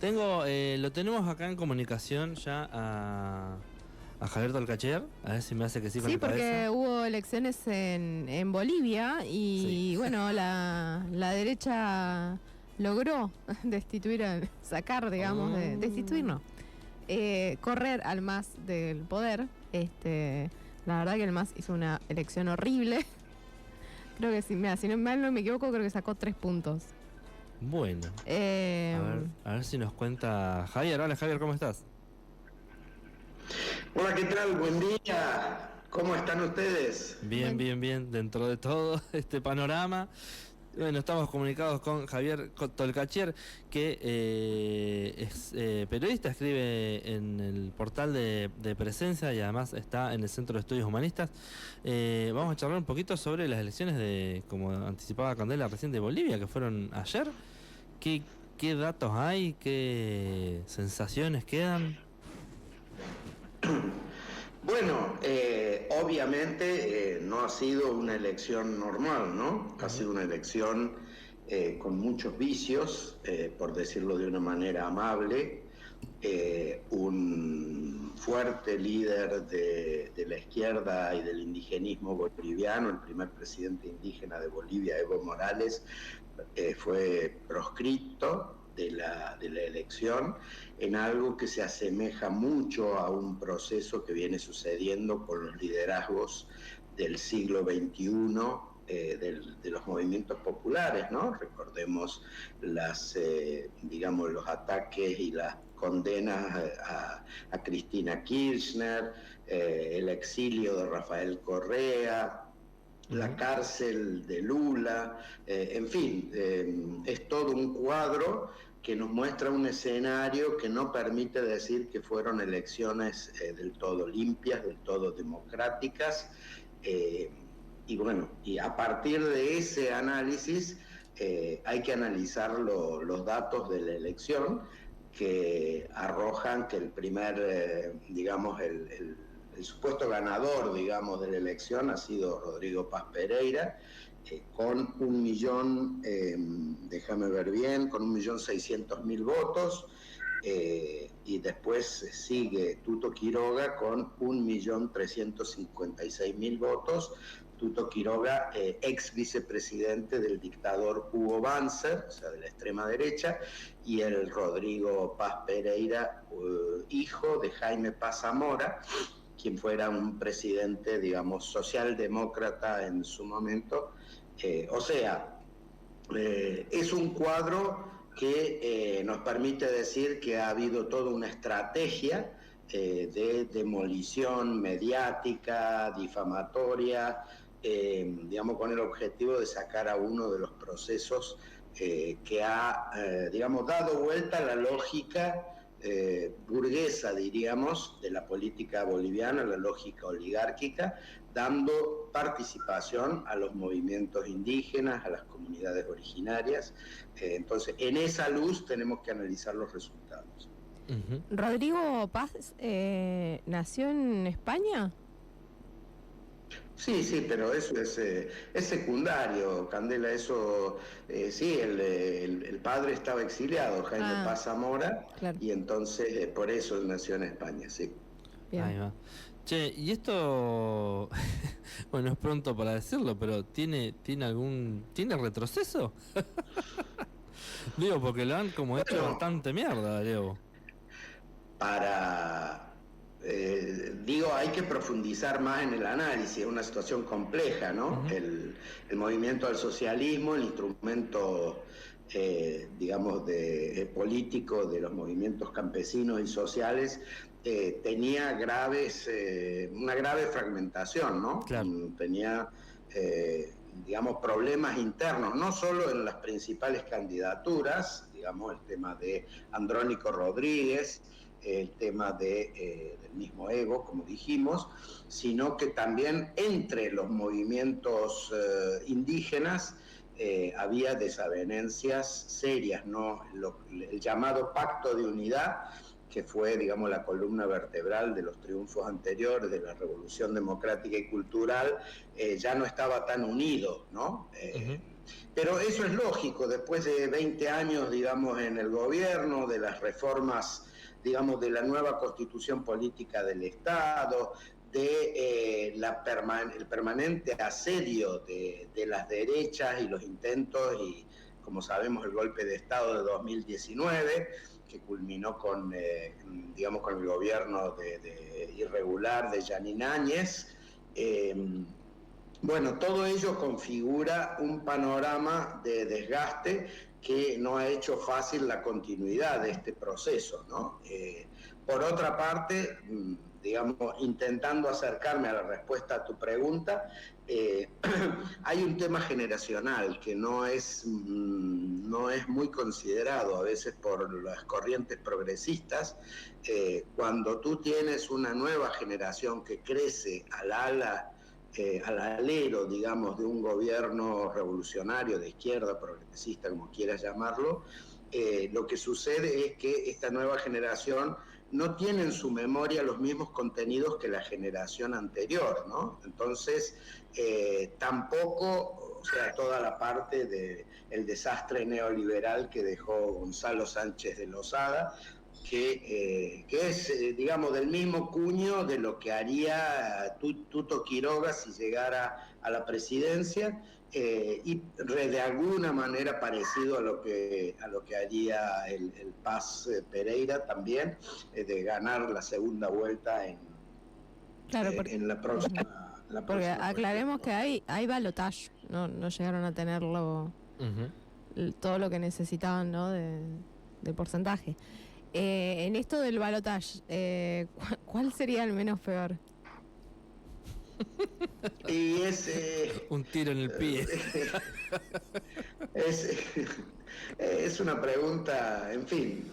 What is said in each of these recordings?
Lo tenemos acá en comunicación ya a Javier Tolcachier, a ver si me hace que sí con Sí, la porque cabeza. hubo elecciones en Bolivia Sí. y bueno, la derecha logró destituir, sacar, digamos, destituir no, correr al MAS del poder. La verdad que el MAS hizo una elección horrible. Creo que sí, mira, si no mal no me equivoco, creo que sacó 3 puntos. Bueno, Eh, a ver si nos cuenta Javier. Hola Javier, ¿cómo estás? Hola, ¿qué tal? Buen día. ¿Cómo están ustedes? Bien, bueno, bien, bien, dentro de todo este panorama. Bueno, estamos comunicados con Javier Tolcachier, que es periodista, escribe en el portal de Presencia y además está en el Centro de Estudios Humanistas. Vamos a charlar un poquito sobre las elecciones de, como anticipaba Candela recién, de Bolivia, que fueron ayer. ¿Qué, qué datos hay? ¿Qué sensaciones quedan? Bueno, obviamente no ha sido una elección normal, ¿no? Ha sido una elección con muchos vicios, por decirlo de una manera amable. Un fuerte líder de la izquierda y del indigenismo boliviano, el primer presidente indígena de Bolivia, Evo Morales, fue proscrito de la elección en algo que se asemeja mucho a un proceso que viene sucediendo con los liderazgos del siglo XXI, de los movimientos populares, ¿no? Recordemos digamos, los ataques y las condenas a Cristina Kirchner, el exilio de Rafael Correa, la cárcel de Lula, en fin, es todo un cuadro que nos muestra un escenario que no permite decir que fueron elecciones del todo limpias, del todo democráticas, y bueno, y a partir de ese análisis hay que analizar los datos de la elección que arrojan que el primer, digamos, el supuesto ganador, digamos, de la elección ha sido Rodrigo Paz Pereira, con 1.000.000, déjame ver bien, con 1.600.000 votos, y después sigue Tuto Quiroga con 1.356.000 votos. Tuto Quiroga, ex vicepresidente del dictador Hugo Banzer, o sea, de la extrema derecha, y el Rodrigo Paz Pereira, hijo de Jaime Paz Zamora, quien fuera un presidente, digamos, socialdemócrata en su momento. O sea, es un cuadro que nos permite decir que ha habido toda una estrategia de demolición mediática, difamatoria, digamos, con el objetivo de sacar a uno de los procesos que ha, digamos, dado vuelta a la lógica burguesa, diríamos, de la política boliviana, la lógica oligárquica, dando participación a los movimientos indígenas, a las comunidades originarias. Entonces, en esa luz tenemos que analizar los resultados. Rodrigo Paz nació en España. Sí, sí, pero eso es secundario, Candela, eso, sí, el padre estaba exiliado, Jaime Paz Zamora, Claro, y entonces por eso él nació en España, sí. bien. Ahí va. Che, y esto, bueno, es pronto para decirlo, pero ¿tiene retroceso? Digo, porque lo han como hecho Bueno, bastante mierda, Leo. digo, hay que profundizar más en el análisis, es una situación compleja, ¿no? El movimiento al socialismo, el instrumento, digamos, político de los movimientos campesinos y sociales, tenía una grave fragmentación, ¿no? Claro. Tenía, digamos, problemas internos, no solo en las principales candidaturas, digamos, el tema de Andrónico Rodríguez, el tema del mismo Evo, como dijimos, sino que también entre los movimientos indígenas había desavenencias serias, ¿no? El llamado Pacto de Unidad, que fue, digamos, la columna vertebral de los triunfos anteriores de la Revolución Democrática y Cultural, ya no estaba tan unido, ¿no? Pero eso es lógico, después de 20 años, digamos, en el gobierno, de las reformas, digamos, de la nueva constitución política del Estado, de el permanente asedio de las derechas y los intentos, y como sabemos el golpe de Estado de 2019, que culminó con, digamos, con el gobierno irregular de Yanine Áñez. Bueno, todo ello configura un panorama de desgaste que no ha hecho fácil la continuidad de este proceso, ¿no? Por otra parte, digamos, intentando acercarme a la respuesta a tu pregunta, hay un tema generacional que no es muy considerado a veces por las corrientes progresistas. Cuando tú tienes una nueva generación que crece al alero, digamos, de un gobierno revolucionario de izquierda, progresista, como quieras llamarlo, lo que sucede es que esta nueva generación no tiene en su memoria los mismos contenidos que la generación anterior, ¿no? Entonces, tampoco, o sea, toda la parte del desastre neoliberal que dejó Gonzalo Sánchez de Lozada, que es, digamos, del mismo cuño de lo que haría Tuto Quiroga si llegara a la presidencia, y de alguna manera parecido a lo que haría el Paz Pereira también, de ganar la segunda vuelta Claro, en la próxima. Porque aclaremos que hay balotaje, no llegaron a tenerlo todo lo que necesitaban, ¿no? de porcentaje. En esto del balotaje, ¿cuál sería el menos peor? Y es un tiro en el pie. Es una pregunta, en fin.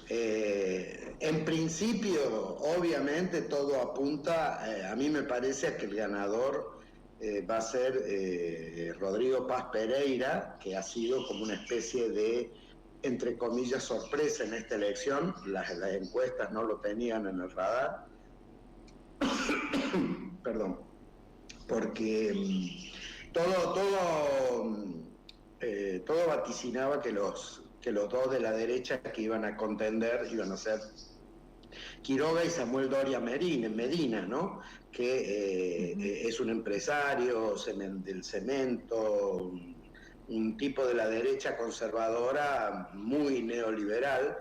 En principio, obviamente, todo apunta, a mí me parece, a que el ganador va a ser Rodrigo Paz Pereira, que ha sido como una especie de, entre comillas, sorpresa en esta elección. Las encuestas no lo tenían en el radar. Perdón. Porque todo vaticinaba que los dos de la derecha que iban a contender iban a ser Quiroga y Samuel Doria Medina, ¿no? Que es un empresario del cemento, un tipo de la derecha conservadora muy neoliberal.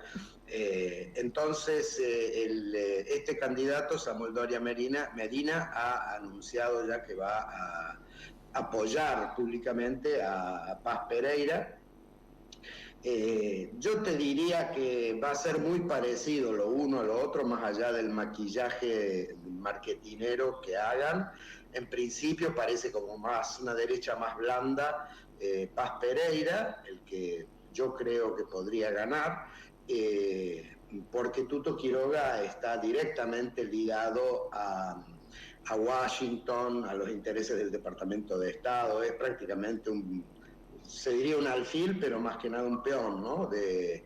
Entonces, este candidato, Samuel Doria Medina, ha anunciado ya que va a apoyar públicamente a Paz Pereira. Yo te diría que va a ser muy parecido lo uno a lo otro, más allá del maquillaje marketinero que hagan. En principio parece como más una derecha más blanda, Paz Pereira, el que yo creo que podría ganar, porque Tuto Quiroga está directamente ligado a Washington, a los intereses del Departamento de Estado. Es prácticamente se diría un alfil, pero más que nada un peón, ¿no? de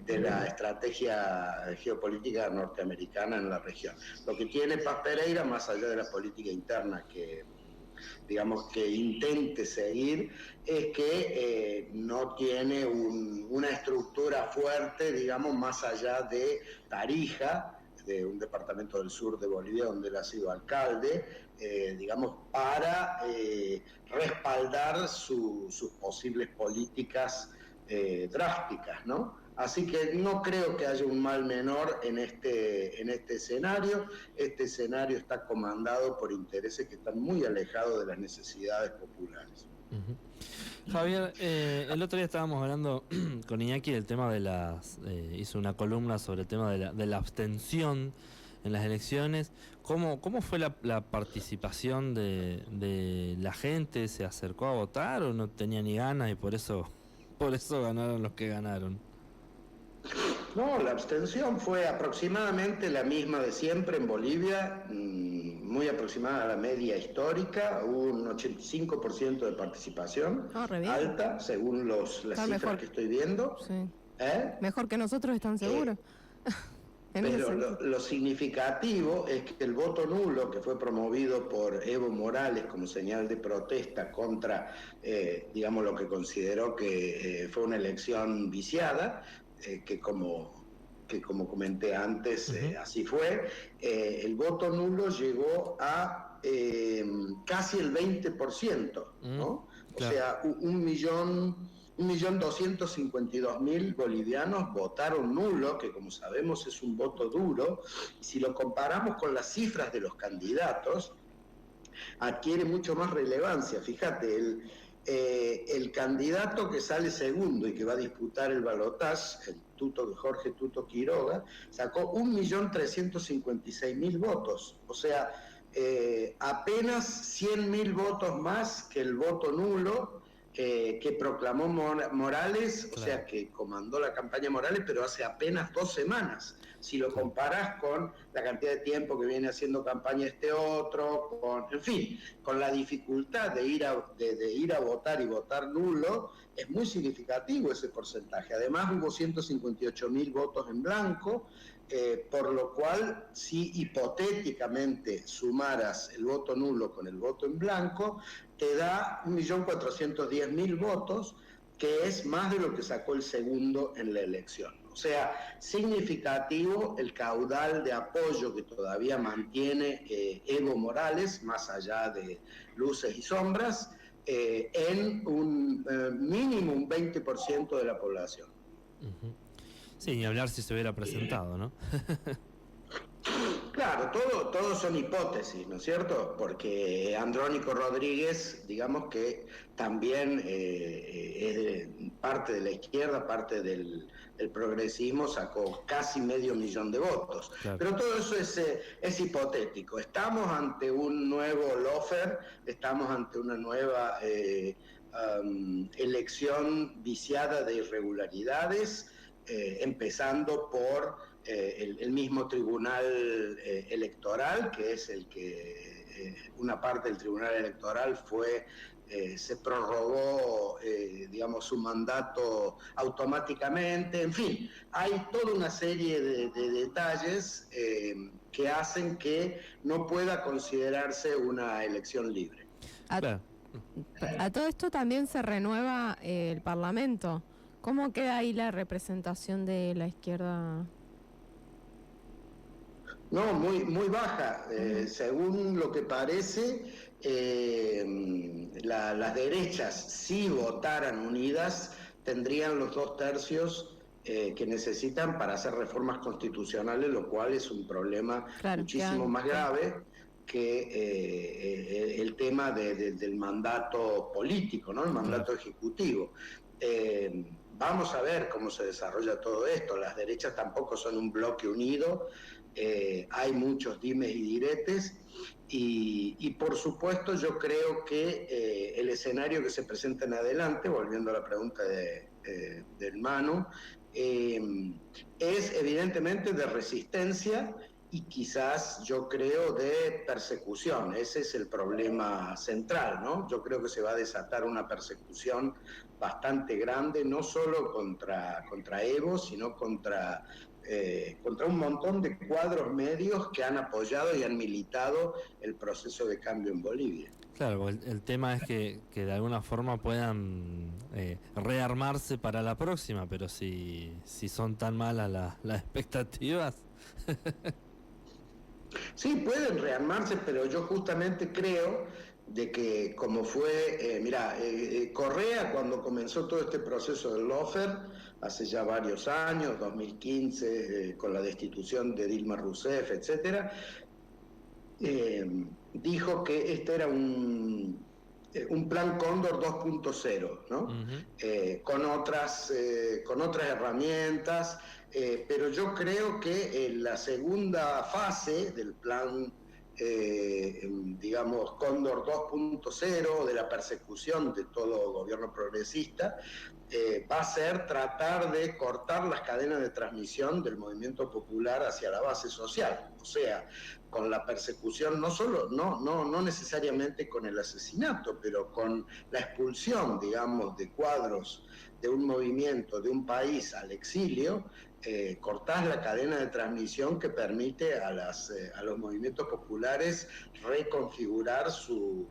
la estrategia geopolítica norteamericana en la región. Lo que tiene Paz Pereira, más allá de la política interna que, digamos, que intente seguir, es que no tiene una estructura fuerte, digamos, más allá de Tarija, de un departamento del sur de Bolivia donde él ha sido alcalde, digamos, para respaldar sus posibles políticas drásticas, ¿no? Así que no creo que haya un mal menor en este escenario. Este escenario está comandado por intereses que están muy alejados de las necesidades populares. Javier, el otro día estábamos hablando con Iñaki del tema de hizo una columna sobre el tema de la abstención en las elecciones. ¿Cómo fue la participación de la gente? ¿Se acercó a votar o no tenía ni ganas y por eso ganaron los que ganaron? No, la abstención fue aproximadamente la misma de siempre en Bolivia, muy aproximada a la media histórica. Hubo un 85% de participación, alta, según las cifras que estoy viendo. Sí. Mejor que nosotros, ¿están seguros? Pero lo significativo es que el voto nulo, que fue promovido por Evo Morales como señal de protesta contra, digamos, lo que consideró que fue una elección viciada, que como comenté antes, así fue, el voto nulo llegó a casi el 20%, ¿no? Claro. O sea, 1.252.000 bolivianos votaron nulo, que como sabemos es un voto duro, y si lo comparamos con las cifras de los candidatos, adquiere mucho más relevancia. Fíjate, el candidato que sale segundo y que va a disputar el balotaje, el Jorge Tuto Quiroga, sacó 1.356.000 votos, o sea, apenas 100.000 votos más que el voto nulo que proclamó Morales, o sea, que comandó la campaña Morales, pero hace apenas 2 semanas. Si lo comparás con la cantidad de tiempo que viene haciendo campaña este otro, en fin, con la dificultad de ir a votar y votar nulo, es muy significativo ese porcentaje. Además, hubo 158.000 votos en blanco, por lo cual, si hipotéticamente sumaras el voto nulo con el voto en blanco, te da 1.410.000 votos, que es más de lo que sacó el segundo en la elección. O sea, significativo el caudal de apoyo que todavía mantiene Evo Morales, más allá de luces y sombras, en un mínimo un 20% de la población. Sí, ni hablar si se hubiera presentado, ¿no? Claro, todo son hipótesis, ¿no es cierto? Porque Andrónico Rodríguez, digamos que también es parte de la izquierda, parte del progresismo, sacó casi 500.000 de votos. Claro. Pero todo eso es hipotético. Estamos ante un nuevo Lofer, estamos ante una nueva elección viciada de irregularidades, empezando por el mismo tribunal electoral, que es el que una parte del tribunal electoral se prorrogó, digamos, su mandato automáticamente. En fin, hay toda una serie de detalles que hacen que no pueda considerarse una elección libre. A todo esto también se renueva el Parlamento. ¿Cómo queda ahí la representación de la izquierda? No, muy baja. Según lo que parece, las derechas, si votaran unidas, tendrían los 2/3 que necesitan para hacer reformas constitucionales, lo cual es un problema muchísimo más grave que el tema del mandato político, ¿no? El mandato ejecutivo. Vamos a ver cómo se desarrolla todo esto. Las derechas tampoco son un bloque unido. Hay muchos dimes y diretes y por supuesto yo creo que el escenario que se presenta en adelante, volviendo a la pregunta del Manu, es evidentemente de resistencia y quizás yo creo de persecución. Ese es el problema central, ¿no? Yo creo que se va a desatar una persecución bastante grande, no solo contra Evo, sino contra un montón de cuadros medios que han apoyado y han militado el proceso de cambio en Bolivia. Claro, el tema es que de alguna forma puedan rearmarse para la próxima, pero si son tan malas las expectativas... Sí, pueden rearmarse, pero yo justamente creo de que como fue, Correa cuando comenzó todo este proceso del Lofer, hace ya varios años, 2015, con la destitución de Dilma Rousseff, etcétera, dijo que este era un plan Cóndor 2.0, ¿no? Con otras herramientas, pero yo creo que en la segunda fase del plan, digamos, Cóndor 2.0, de la persecución de todo gobierno progresista, va a ser tratar de cortar las cadenas de transmisión del movimiento popular hacia la base social, o sea, con la persecución no necesariamente con el asesinato, pero con la expulsión, digamos, de cuadros de un movimiento, de un país al exilio, cortás la cadena de transmisión que permite a los movimientos populares reconfigurar su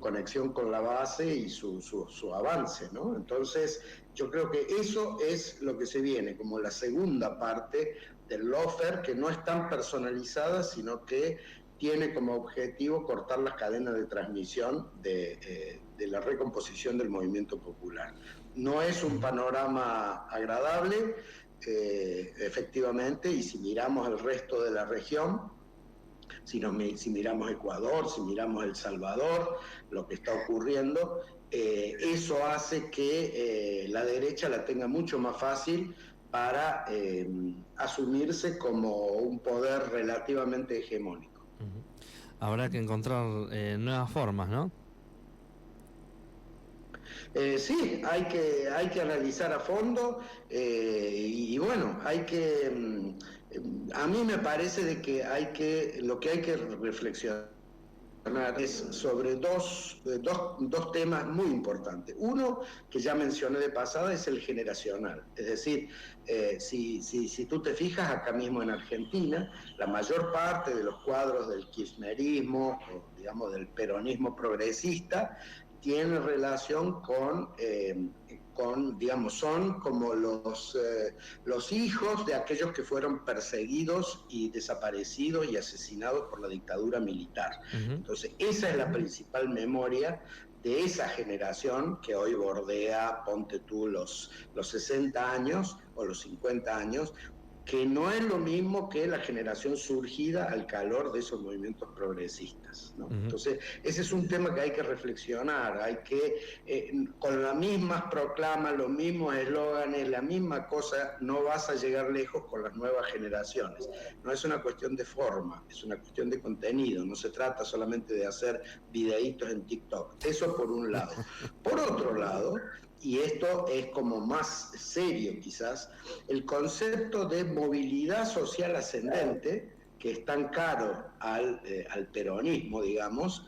conexión con la base y su avance, ¿no? Entonces, yo creo que eso es lo que se viene, como la segunda parte del lawfare, que no es tan personalizada, sino que tiene como objetivo cortar las cadenas de transmisión de la recomposición del movimiento popular. No es un panorama agradable, efectivamente, y si miramos el resto de la región, si miramos Ecuador, si miramos El Salvador, lo que está ocurriendo, eso hace que la derecha la tenga mucho más fácil para asumirse como un poder relativamente hegemónico. Habrá que encontrar nuevas formas, ¿no? Sí, hay que analizar a fondo y bueno, a mí me parece de que lo que hay que reflexionar es sobre dos temas muy importantes. Uno, que ya mencioné de pasada, es el generacional. Es decir, si tú te fijas acá mismo en Argentina, la mayor parte de los cuadros del kirchnerismo, o digamos del peronismo progresista, tiene relación digamos, son como los hijos de aquellos que fueron perseguidos y desaparecidos y asesinados por la dictadura militar. Entonces, esa es la principal memoria de esa generación que hoy bordea, ponte tú, los 60 años o los 50 años, que no es lo mismo que la generación surgida al calor de esos movimientos progresistas, ¿no? Entonces, ese es un tema que hay que reflexionar, hay que, con las mismas proclamas, los mismos eslóganes, la misma cosa, no vas a llegar lejos con las nuevas generaciones. No es una cuestión de forma, es una cuestión de contenido, no se trata solamente de hacer videitos en TikTok. Eso por un lado. Por otro lado, y esto es como más serio quizás, el concepto de movilidad social ascendente, que es tan caro al peronismo, digamos,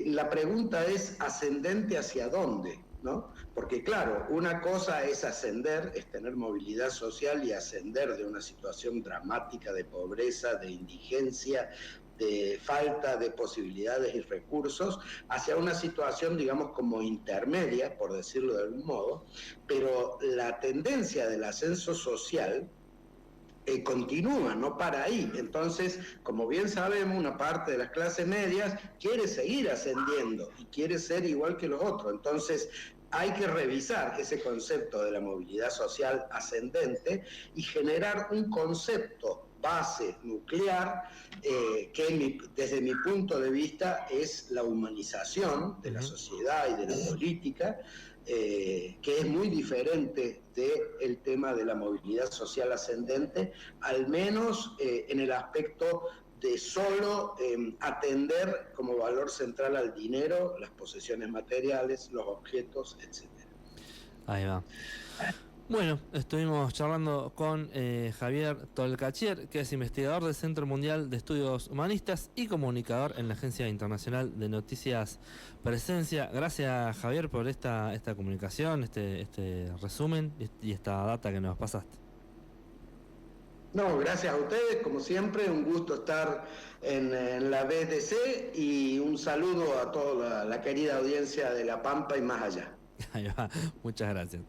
la pregunta es ascendente hacia dónde, ¿no? Porque claro, una cosa es ascender, es tener movilidad social y ascender de una situación dramática de pobreza, de indigencia, de falta de posibilidades y recursos, hacia una situación, digamos, como intermedia, por decirlo de algún modo, pero la tendencia del ascenso social continúa, no para ahí. Entonces, como bien sabemos, una parte de las clases medias quiere seguir ascendiendo y quiere ser igual que los otros. Entonces, hay que revisar ese concepto de la movilidad social ascendente y generar un concepto base nuclear que desde mi punto de vista es la humanización de la sociedad y de la política, que es muy diferente del tema de la movilidad social ascendente, al menos en el aspecto de solo atender como valor central al dinero, las posesiones materiales, los objetos, etc. Ahí va. Bueno, estuvimos charlando con Javier Tolkachier, que es investigador del Centro Mundial de Estudios Humanistas y comunicador en la Agencia Internacional de Noticias Presencia. Gracias, Javier, por esta comunicación, este resumen y esta data que nos pasaste. No, gracias a ustedes, como siempre, un gusto estar en la BDC y un saludo a toda la querida audiencia de La Pampa y más allá. Ahí va, muchas gracias.